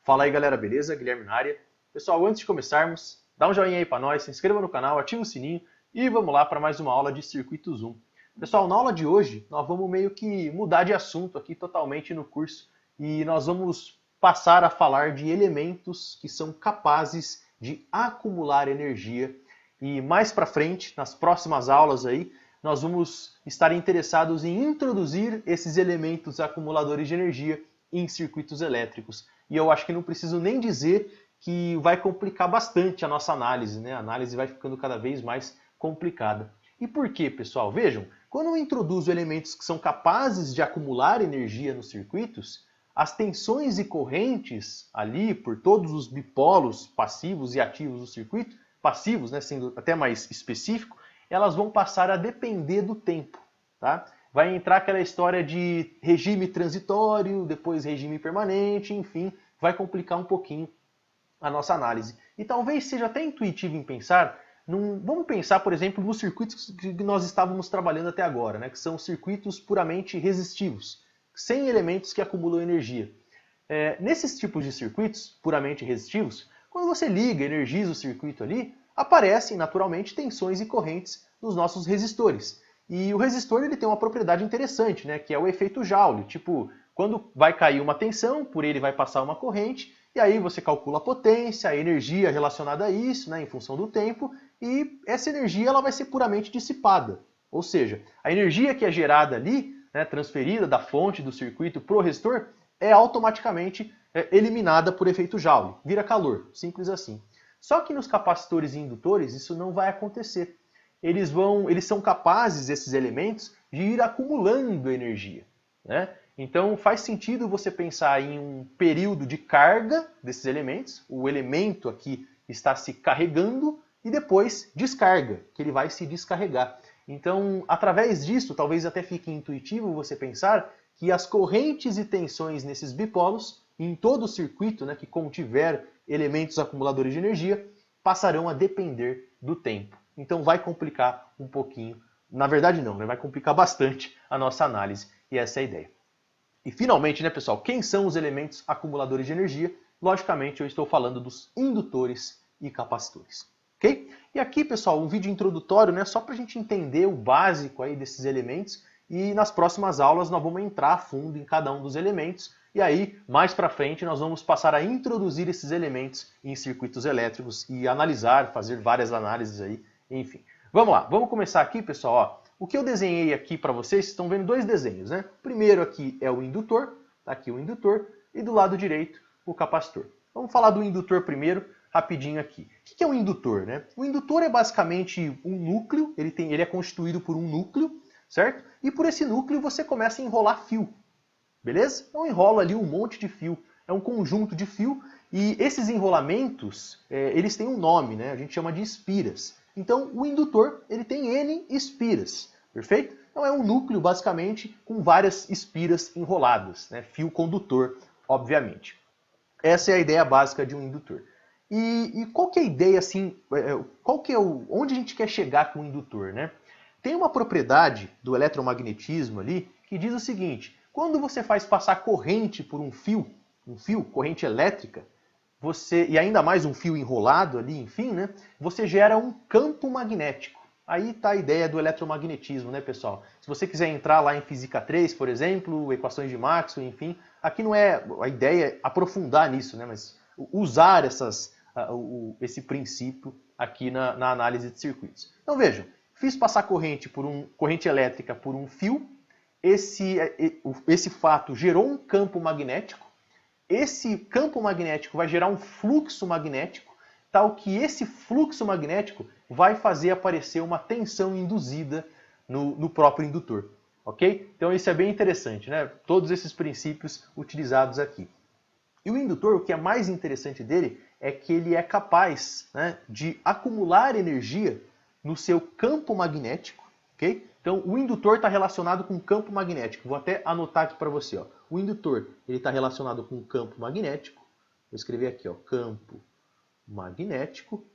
Fala aí galera, beleza? Guilherme na área. Pessoal, antes de começarmos, dá um joinha aí pra nós, se inscreva no canal, ativa o sininho e vamos lá para mais uma aula de Circuitos 1. Pessoal, na aula de hoje nós vamos meio que mudar de assunto aqui totalmente no curso e nós vamos passar a falar de elementos que são capazes de acumular energia e mais para frente, nas próximas aulas aí, nós vamos estar interessados em introduzir esses elementos acumuladores de energia em circuitos elétricos. E eu acho que não preciso nem dizer que vai complicar bastante a nossa análise, né? A análise vai ficando cada vez mais complicada. E por quê, pessoal? Vejam, quando eu introduzo elementos que são capazes de acumular energia nos circuitos, as tensões e correntes ali, por todos os bipolos passivos e ativos do circuito, passivos, né, sendo até mais específico, elas vão passar a depender do tempo, tá? Vai entrar aquela história de regime transitório, depois regime permanente, enfim, vai complicar um pouquinho a nossa análise. E talvez seja até intuitivo em pensar, vamos pensar, por exemplo, nos circuitos que nós estávamos trabalhando até agora, né, que são circuitos puramente resistivos, sem elementos que acumulam energia. Nesses tipos de circuitos puramente resistivos, quando você liga, energiza o circuito ali, aparecem naturalmente tensões e correntes nos nossos resistores. E o resistor ele tem uma propriedade interessante, né, que é o efeito Joule. Tipo, quando vai cair uma tensão, por ele vai passar uma corrente, e aí você calcula a potência, a energia relacionada a isso, né, em função do tempo, e essa energia ela vai ser puramente dissipada. Ou seja, a energia que é gerada ali, né, transferida da fonte do circuito para o resistor, é automaticamente eliminada por efeito Joule, vira calor, simples assim. Só que nos capacitores e indutores isso não vai acontecer. Eles são capazes, esses elementos, de ir acumulando energia, né? Então faz sentido você pensar em um período de carga desses elementos, o elemento aqui está se carregando e depois descarga, que ele vai se descarregar. Então, através disso, talvez até fique intuitivo você pensar que as correntes e tensões nesses bipolos, em todo o circuito, né, que contiver elementos acumuladores de energia, passarão a depender do tempo. Então vai complicar um pouquinho, na verdade não, né? Vai complicar bastante a nossa análise, e essa é a ideia. E finalmente, né, pessoal, quem são os elementos acumuladores de energia? Logicamente eu estou falando dos indutores e capacitores, ok? E aqui, pessoal, um vídeo introdutório, né, só para a gente entender o básico aí desses elementos, e nas próximas aulas nós vamos entrar a fundo em cada um dos elementos, e aí, mais para frente, nós vamos passar a introduzir esses elementos em circuitos elétricos e analisar, fazer várias análises aí, enfim. Vamos lá, vamos começar aqui, pessoal. Ó, o que eu desenhei aqui para vocês, estão vendo dois desenhos, né? Primeiro aqui é o indutor, tá aqui o indutor, e do lado direito o capacitor. Vamos falar do indutor primeiro, rapidinho aqui. O que é um indutor, né? O indutor é basicamente um núcleo, ele é constituído por um núcleo, certo? E por esse núcleo você começa a enrolar fio. Beleza? Então enrola ali um monte de fio, é um conjunto de fio e esses enrolamentos, eles têm um nome, né? A gente chama de espiras. Então o indutor ele tem N espiras, perfeito? Então é um núcleo basicamente com várias espiras enroladas, né? Fio condutor, obviamente. Essa é a ideia básica de um indutor. E qual que é a ideia assim, onde a gente quer chegar com o indutor, né? Tem uma propriedade do eletromagnetismo ali que diz o seguinte: quando você faz passar corrente por um fio, corrente elétrica, e ainda mais um fio enrolado ali, enfim, né, você gera um campo magnético. Aí está a ideia do eletromagnetismo, né, pessoal? Se você quiser entrar lá em Física 3, por exemplo, equações de Maxwell, enfim, aqui não é a ideia é aprofundar nisso, né, mas usar esse princípio aqui na análise de circuitos. Então vejam, fiz passar corrente elétrica por um fio, esse fato gerou um campo magnético, esse campo magnético vai gerar um fluxo magnético, tal que esse fluxo magnético vai fazer aparecer uma tensão induzida no próprio indutor, ok? Então isso é bem interessante, né? Todos esses princípios utilizados aqui. E o indutor, o que é mais interessante dele é que ele é capaz, né, de acumular energia no seu campo magnético, ok? Então, o indutor está relacionado com o campo magnético. Vou até anotar aqui para você. Ó. O indutor está relacionado com o campo magnético. Vou escrever aqui, ó, campo magnético.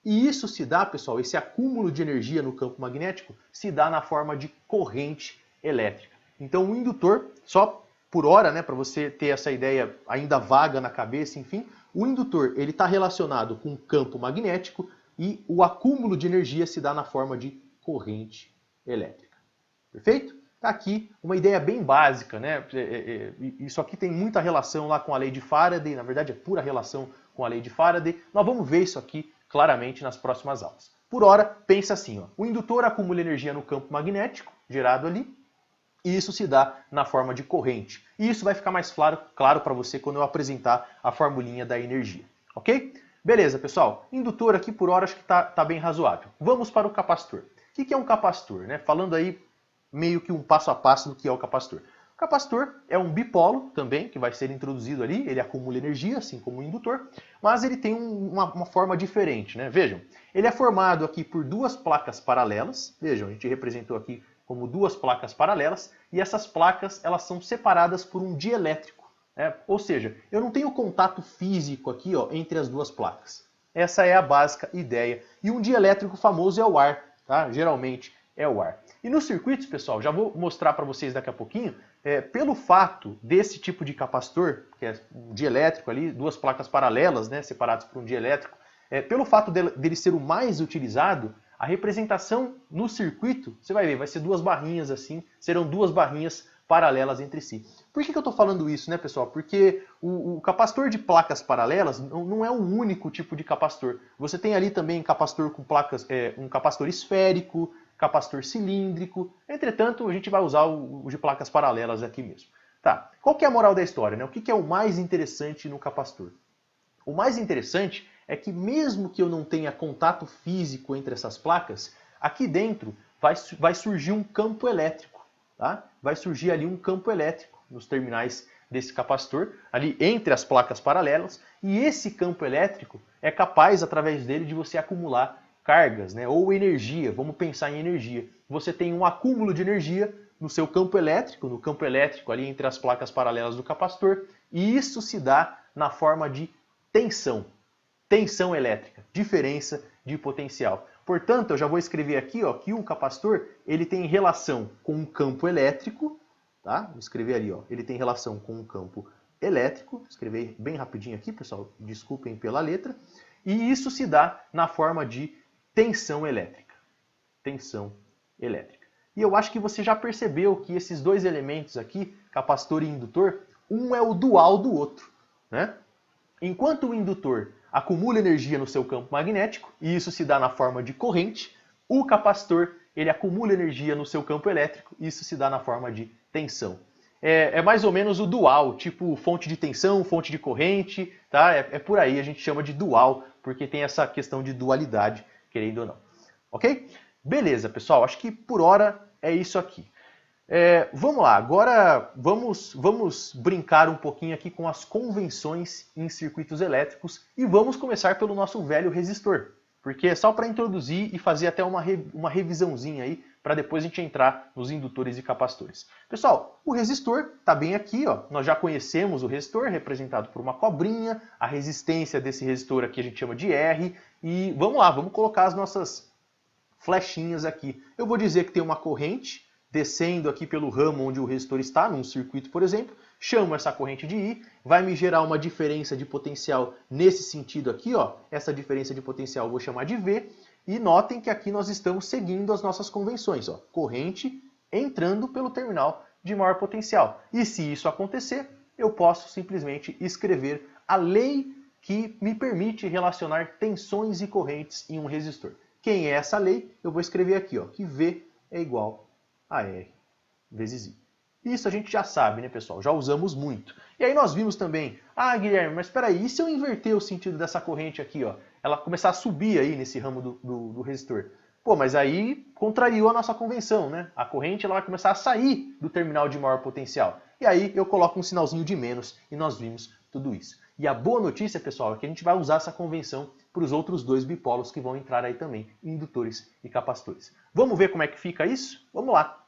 E isso se dá, pessoal, esse acúmulo de energia no campo magnético se dá na forma de corrente elétrica. Então, o indutor, só por hora, né, para você ter essa ideia ainda vaga na cabeça, enfim, o indutor ele está relacionado com o campo magnético e o acúmulo de energia se dá na forma de corrente elétrica. Perfeito? Está aqui uma ideia bem básica, né? Isso aqui tem muita relação lá com a lei de Faraday, na verdade é pura relação com a lei de Faraday. Nós vamos ver isso aqui claramente nas próximas aulas. Por hora, pensa assim, ó, o indutor acumula energia no campo magnético, gerado ali, e isso se dá na forma de corrente. E isso vai ficar mais claro para você quando eu apresentar a formulinha da energia, ok? Beleza, pessoal, indutor aqui por hora acho que está bem razoável. Vamos para o capacitor. O que é um capacitor, né? Falando aí meio que um passo a passo do que é o capacitor. O capacitor é um bipolo também, que vai ser introduzido ali, ele acumula energia, assim como o indutor, mas ele tem uma forma diferente, né? Vejam, ele é formado aqui por duas placas paralelas, vejam, a gente representou aqui como duas placas paralelas, e essas placas elas são separadas por um dielétrico, né? Ou seja, eu não tenho contato físico aqui, ó, entre as duas placas. Essa é a básica ideia. E um dielétrico famoso é o ar, tá? Geralmente é o ar. E nos circuitos, pessoal, já vou mostrar para vocês daqui a pouquinho, pelo fato desse tipo de capacitor, que é um dielétrico ali, duas placas paralelas, né, separadas por um dielétrico, pelo fato dele ser o mais utilizado, a representação no circuito, você vai ver, vai ser duas barrinhas assim, serão duas barrinhas paralelas entre si. Por que eu estou falando isso, né, pessoal? Porque o capacitor de placas paralelas não é o único tipo de capacitor. Você tem ali também capacitor com placas, um capacitor esférico, capacitor cilíndrico. Entretanto, a gente vai usar o de placas paralelas aqui mesmo. Tá. Qual que é a moral da história, né? O que é o mais interessante no capacitor? O mais interessante é que mesmo que eu não tenha contato físico entre essas placas, aqui dentro vai surgir um campo elétrico. Tá? Vai surgir ali um campo elétrico nos terminais desse capacitor, ali entre as placas paralelas, e esse campo elétrico é capaz, através dele, de você acumular cargas, né? Ou energia, vamos pensar em energia. Você tem um acúmulo de energia no seu campo elétrico, no campo elétrico ali entre as placas paralelas do capacitor, e isso se dá na forma de tensão. Tensão elétrica, diferença de potencial. Portanto, eu já vou escrever aqui, ó, que um capacitor ele tem relação com um campo elétrico, tá? Vou escrever ali, ó, ele tem relação com um campo elétrico. Vou escrever bem rapidinho aqui, pessoal, desculpem pela letra. E isso se dá na forma de tensão elétrica. Tensão elétrica. E eu acho que você já percebeu que esses dois elementos aqui, capacitor e indutor, um é o dual do outro, né? Enquanto o indutor acumula energia no seu campo magnético, e isso se dá na forma de corrente, o capacitor ele acumula energia no seu campo elétrico, e isso se dá na forma de tensão. É mais ou menos o dual, tipo fonte de tensão, fonte de corrente, tá? É por aí, a gente chama de dual, porque tem essa questão de dualidade, querendo ou não. Ok? Beleza, pessoal, acho que por hora é isso aqui. Vamos lá, agora vamos brincar um pouquinho aqui com as convenções em circuitos elétricos e vamos começar pelo nosso velho resistor, porque é só para introduzir e fazer até uma revisãozinha aí, para depois a gente entrar nos indutores e capacitores. Pessoal, o resistor está bem aqui, ó. Nós já conhecemos o resistor, representado por uma cobrinha, a resistência desse resistor aqui a gente chama de R, e vamos lá, vamos colocar as nossas flechinhas aqui. Eu vou dizer que tem uma corrente descendo aqui pelo ramo onde o resistor está, num circuito, por exemplo, chamo essa corrente de I, vai me gerar uma diferença de potencial nesse sentido aqui, ó. Essa diferença de potencial eu vou chamar de V, e notem que aqui nós estamos seguindo as nossas convenções, ó. Corrente entrando pelo terminal de maior potencial. E se isso acontecer, eu posso simplesmente escrever a lei que me permite relacionar tensões e correntes em um resistor. Quem é essa lei? Eu vou escrever aqui, ó, que V é igual a R vezes I. Isso a gente já sabe, né, pessoal? Já usamos muito. E aí nós vimos também, Guilherme, mas espera aí, e se eu inverter o sentido dessa corrente aqui, ó, ela começar a subir aí nesse ramo do resistor? Pô, mas aí contrariou a nossa convenção, né? A corrente ela vai começar a sair do terminal de maior potencial. E aí eu coloco um sinalzinho de menos e nós vimos tudo isso. E a boa notícia, pessoal, é que a gente vai usar essa convenção para os outros dois bipolos que vão entrar aí também, indutores e capacitores. Vamos ver como é que fica isso? Vamos lá.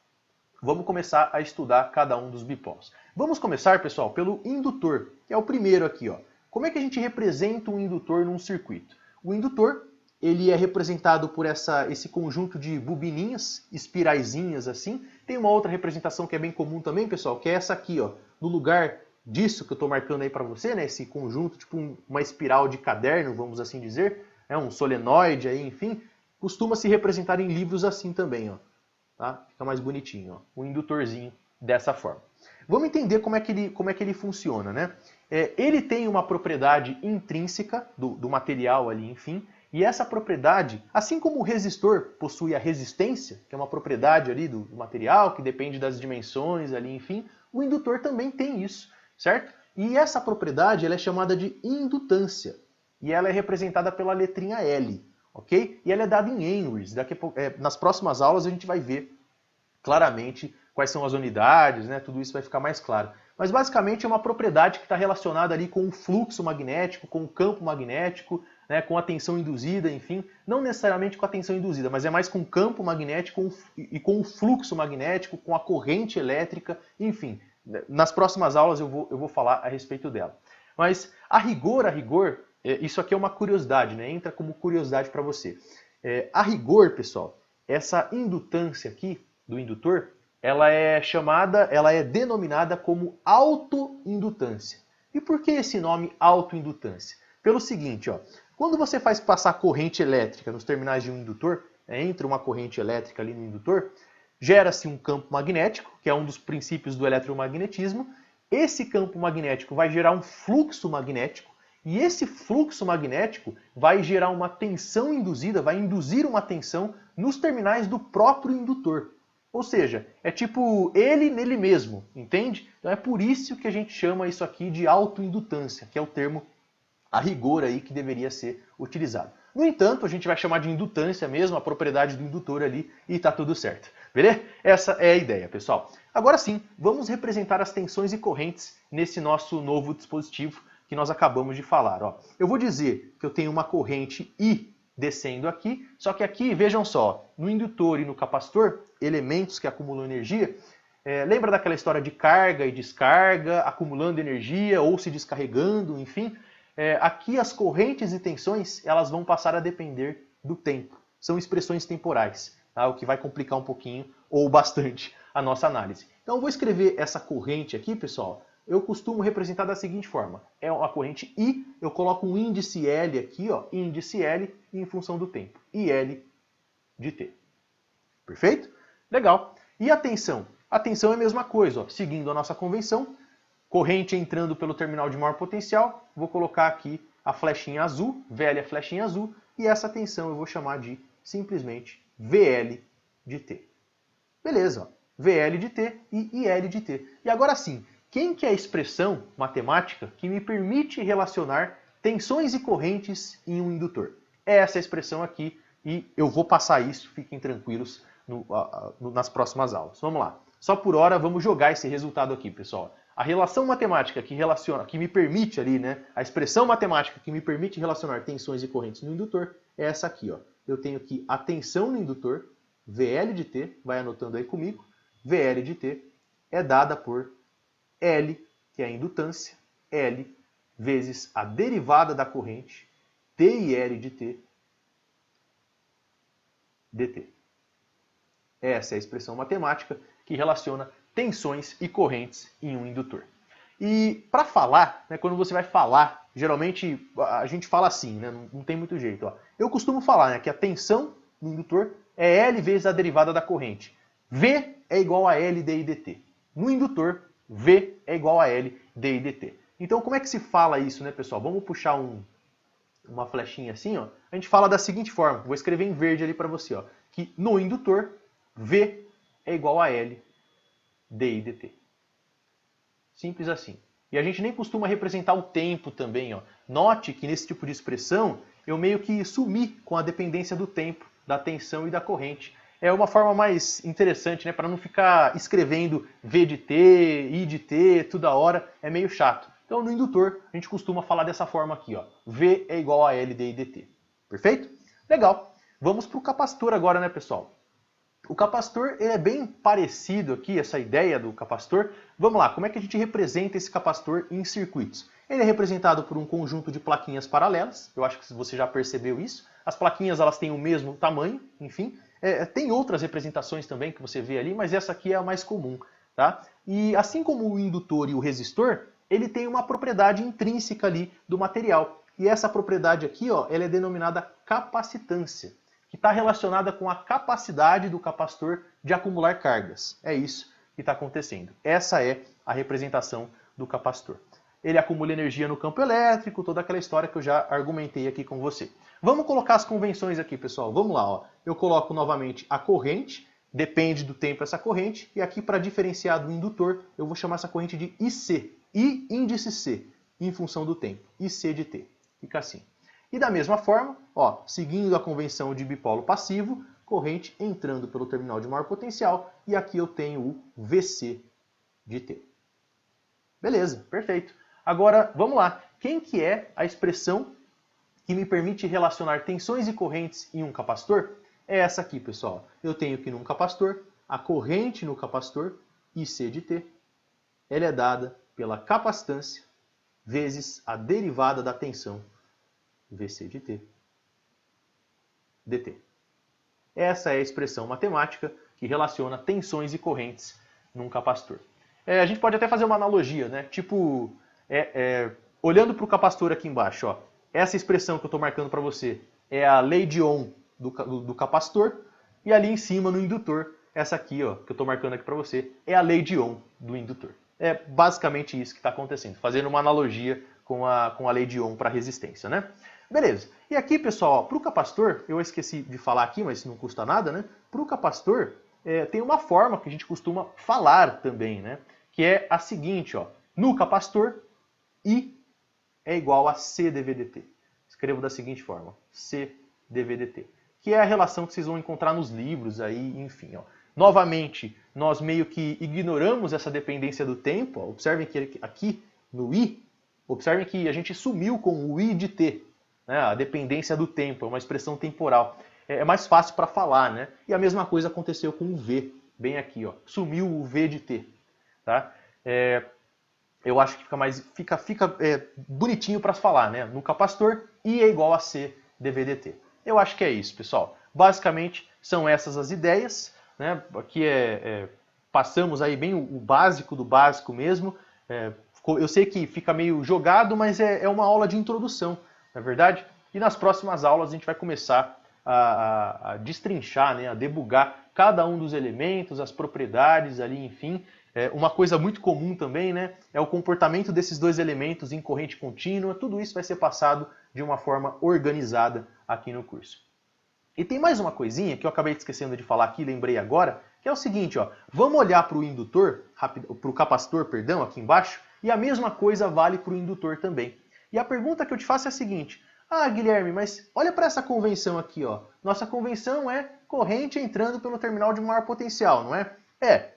Vamos começar a estudar cada um dos bipolos. Vamos começar, pessoal, pelo indutor, que é o primeiro aqui, ó. Como é que a gente representa um indutor num circuito? O indutor, ele é representado por esse conjunto de bobininhas, espiraizinhas assim. Tem uma outra representação que é bem comum também, pessoal, que é essa aqui, ó. No lugar disso que eu estou marcando aí para você, né, esse conjunto, tipo uma espiral de caderno, vamos assim dizer, um solenoide aí, enfim, costuma se representar em livros assim também, ó. Tá? Fica mais bonitinho, ó. Um indutorzinho dessa forma. Vamos entender como é que ele funciona, né? Ele tem uma propriedade intrínseca do material ali, enfim, e essa propriedade, assim como o resistor possui a resistência, que é uma propriedade ali do material, que depende das dimensões ali, enfim, o indutor também tem isso, certo? E essa propriedade ela é chamada de indutância, e ela é representada pela letrinha L, ok? E ela é dada em Henrys. Nas próximas aulas a gente vai ver claramente quais são as unidades, né? Tudo isso vai ficar mais claro. Mas basicamente é uma propriedade que está relacionada ali com o fluxo magnético, com o campo magnético, né? Com a tensão induzida, enfim. Não necessariamente com a tensão induzida, mas é mais com o campo magnético e com o fluxo magnético, com a corrente elétrica, enfim. Nas próximas aulas eu vou falar a respeito dela. Mas a rigor, isso aqui é uma curiosidade, né? Entra como curiosidade para você. A rigor, pessoal, essa indutância aqui do indutor, ela é denominada como autoindutância. E por que esse nome autoindutância? Pelo seguinte, ó, quando você faz passar corrente elétrica nos terminais de um indutor, entra uma corrente elétrica ali no indutor, gera-se um campo magnético, que é um dos princípios do eletromagnetismo. Esse campo magnético vai gerar um fluxo magnético, e esse fluxo magnético vai gerar uma tensão induzida, vai induzir uma tensão nos terminais do próprio indutor. Ou seja, é tipo ele nele mesmo, entende? Então é por isso que a gente chama isso aqui de autoindutância, que é o termo a rigor aí que deveria ser utilizado. No entanto, a gente vai chamar de indutância mesmo, a propriedade do indutor ali, e tá tudo certo. Beleza? Essa é a ideia, pessoal. Agora sim, vamos representar as tensões e correntes nesse nosso novo dispositivo que nós acabamos de falar. Ó. Eu vou dizer que eu tenho uma corrente I descendo aqui, só que aqui, vejam só, no indutor e no capacitor, elementos que acumulam energia, lembra daquela história de carga e descarga, acumulando energia ou se descarregando, enfim? Aqui as correntes e tensões, elas vão passar a depender do tempo. São expressões temporais, tá? O que vai complicar um pouquinho ou bastante a nossa análise. Então eu vou escrever essa corrente aqui, pessoal. Eu costumo representar da seguinte forma. É uma corrente I, eu coloco um índice L aqui, ó, índice L em função do tempo. IL de T. Perfeito? Legal. E a tensão? A tensão é a mesma coisa, ó, seguindo a nossa convenção. Corrente entrando pelo terminal de maior potencial, vou colocar aqui a flechinha azul, velha flechinha azul, e essa tensão eu vou chamar de simplesmente VL de T. Beleza, ó. VL de T e IL de T. E agora sim, quem que é a expressão matemática que me permite relacionar tensões e correntes em um indutor? É essa expressão aqui e eu vou passar isso, fiquem tranquilos nas próximas aulas. Vamos lá. Só por hora vamos jogar esse resultado aqui, pessoal. A relação matemática que me permite ali, né? A expressão matemática que me permite relacionar tensões e correntes no indutor é essa aqui, ó. Eu tenho aqui a tensão no indutor, VL de T, vai anotando aí comigo. VL de T é dada por L, que é a indutância, L vezes a derivada da corrente, TIL de T, dt. Essa é a expressão matemática que relaciona tensões e correntes em um indutor. E para falar, né, quando você vai falar, geralmente a gente fala assim, né, não tem muito jeito. Ó. Eu costumo falar, né, que a tensão no indutor é L vezes a derivada da corrente. V é igual a L di dt. No indutor, V é igual a L di dt. Então como é que se fala isso, né, pessoal? Vamos puxar uma flechinha assim, ó. A gente fala da seguinte forma, vou escrever em verde ali para você, ó, que no indutor, V é igual a L di dt. Simples assim. E a gente nem costuma representar o tempo também, ó. Note que nesse tipo de expressão eu meio que sumi com a dependência do tempo, da tensão e da corrente. É uma forma mais interessante, né, para não ficar escrevendo V de T, I de T toda hora, é meio chato. Então no indutor a gente costuma falar dessa forma aqui, ó. V é igual a L di dt. Perfeito? Legal. Vamos para o capacitor agora, né, pessoal? O capacitor ele é bem parecido aqui, essa ideia do capacitor. Vamos lá, como é que a gente representa esse capacitor em circuitos? Ele é representado por um conjunto de plaquinhas paralelas, eu acho que você já percebeu isso. As plaquinhas elas têm o mesmo tamanho, enfim. Tem outras representações também que você vê ali, mas essa aqui é a mais comum. Tá? E assim como o indutor e o resistor, ele tem uma propriedade intrínseca ali do material. E essa propriedade aqui, ó, ela é denominada capacitância, que está relacionada com a capacidade do capacitor de acumular cargas. É isso que está acontecendo. Essa é a representação do capacitor. Ele acumula energia no campo elétrico, toda aquela história que eu já argumentei aqui com você. Vamos colocar as convenções aqui, pessoal. Vamos lá, ó. Eu coloco novamente a corrente, depende do tempo essa corrente, e aqui para diferenciar do indutor, eu vou chamar essa corrente de IC, I índice C, em função do tempo, IC de T. Fica assim. E da mesma forma, ó, seguindo a convenção de bipolo passivo, corrente entrando pelo terminal de maior potencial, e aqui eu tenho o VC de T. Beleza, perfeito. Agora, vamos lá. Quem que é a expressão que me permite relacionar tensões e correntes em um capacitor? É essa aqui, pessoal. Eu tenho que num capacitor, a corrente no capacitor, IC de T, ela é dada pela capacitância vezes a derivada da tensão, VC de T, dt. Essa é a expressão matemática que relaciona tensões e correntes num capacitor. A gente pode até fazer uma analogia, né? Tipo, olhando para o capacitor aqui embaixo, ó, essa expressão que eu estou marcando para você é a lei de Ohm do capacitor, e ali em cima no indutor, essa aqui, ó, que eu estou marcando aqui para você, é a lei de Ohm do indutor. É basicamente isso que está acontecendo, fazendo uma analogia com a lei de Ohm para resistência, né? Beleza. E aqui, pessoal, para o capacitor, eu esqueci de falar aqui, mas não custa nada, né? Para o capacitor, tem uma forma que a gente costuma falar também, né? Que é a seguinte, ó. No capacitor, I é igual a C dV/dt. Escrevo da seguinte forma, C dV/dt. Que é a relação que vocês vão encontrar nos livros aí, enfim, ó. Novamente, nós meio que ignoramos essa dependência do tempo. Ó. Observem que aqui no I, observem que a gente sumiu com o I de T. Né? A dependência do tempo, é uma expressão temporal. É mais fácil para falar, né? E a mesma coisa aconteceu com o V, bem aqui, ó. Sumiu o V de T. Tá? Eu acho que fica bonitinho para falar, né? No capacitor, I é igual a C dV/dt. Eu acho que é isso, pessoal. Basicamente, são essas as ideias. Né? Aqui passamos aí bem o básico do básico mesmo. Eu sei que fica meio jogado, mas é uma aula de introdução, não é verdade? E nas próximas aulas a gente vai começar a destrinchar, né? A debugar cada um dos elementos, as propriedades ali, enfim. Uma coisa muito comum também, né? É o comportamento desses dois elementos em corrente contínua. Tudo isso vai ser passado de uma forma organizada aqui no curso. E tem mais uma coisinha que eu acabei esquecendo de falar aqui, lembrei agora, que é o seguinte, ó. Vamos olhar para o indutor, para o capacitor, perdão, aqui embaixo, e a mesma coisa vale para o indutor também. E a pergunta que eu te faço é a seguinte: ah, Guilherme, mas olha para essa convenção aqui, ó. Nossa convenção é corrente entrando pelo terminal de maior potencial, não é?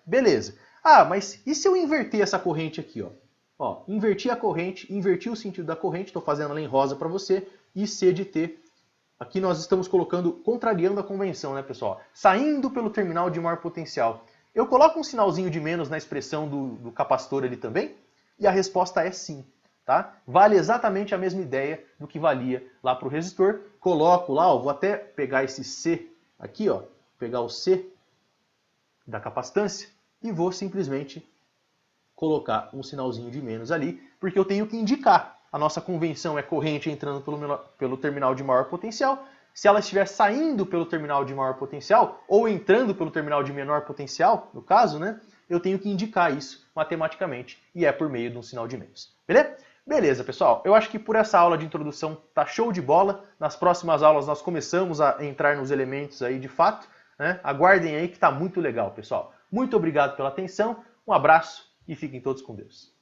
Beleza. Ah, mas e se eu inverter essa corrente aqui, ó? Ó, inverti a corrente, inverti o sentido da corrente, estou fazendo ela em rosa para você, e C de T. Aqui nós estamos colocando, contrariando a convenção, né, pessoal? Saindo pelo terminal de maior potencial. Eu coloco um sinalzinho de menos na expressão do capacitor ali também? E a resposta é sim. Tá? Vale exatamente a mesma ideia do que valia lá para o resistor. Coloco lá, ó, vou até pegar esse C aqui, ó, pegar o C da capacitância e vou simplesmente colocar um sinalzinho de menos ali, porque eu tenho que indicar. A nossa convenção é corrente entrando pelo terminal de maior potencial. Se ela estiver saindo pelo terminal de maior potencial, ou entrando pelo terminal de menor potencial, no caso, né, eu tenho que indicar isso matematicamente, e é por meio de um sinal de menos. Beleza? Beleza, pessoal. Eu acho que por essa aula de introdução tá show de bola. Nas próximas aulas nós começamos a entrar nos elementos aí de fato. Né? Aguardem aí que tá muito legal, pessoal. Muito obrigado pela atenção, um abraço e fiquem todos com Deus.